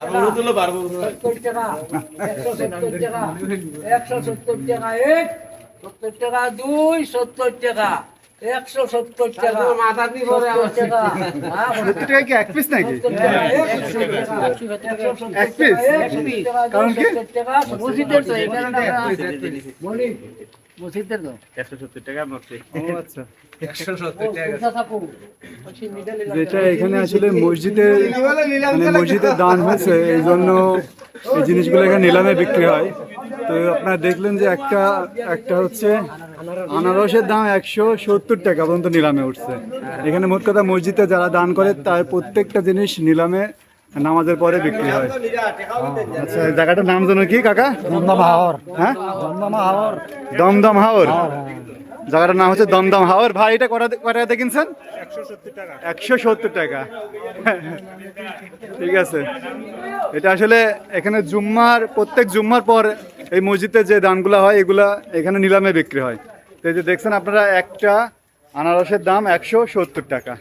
70 টাকা 170 টাকা 170 টাকা 1 70 টাকা 2 70 টাকা 170 টাকা মাথা দিয়ে ভরে 70 টাকা 70 টাকা কি এক পিস নাকি? এক পিস? কারণ কি? মসজিদের তো এখানে টাকা বলি মসজিদের তো 170 টাকা মরছে। ও আচ্ছা, 170 টাকা যেটা এখানে আসলে মসজিদের মানে মসজিদের দান হয়েছে এই জন্য এই জিনিসগুলো এখানে নিলামে বিক্রি হয়। তো আপনারা দেখলেন যে একটা হচ্ছে আনারসের দাম 170 টাকা পর্যন্ত নিলামে উঠছে। এখানে মোট কথা মসজিদে যারা দান করে তার প্রত্যেকটা জিনিস নিলামে নামাজের পরে বিক্রি হয়। আচ্ছা, এই জায়গাটার নাম যেন কি কাকা? দমদম হাওর হ্যাঁ, দমদম হাওর দমদম হাওর। জায়গাটার নাম হচ্ছে দমদম হাওর। ভাই এটা কটাতে কিনছেন? 170 টাকা। ঠিক আছে, এটা আসলে এখানে প্রত্যেক জুম্মার পর এই মসজিদে যে দানগুলো হয় এগুলা এখানে নিলামে বিক্রি হয়। তো এই যে দেখছেন আপনারা, একটা আনারসের দাম 170 টাকা।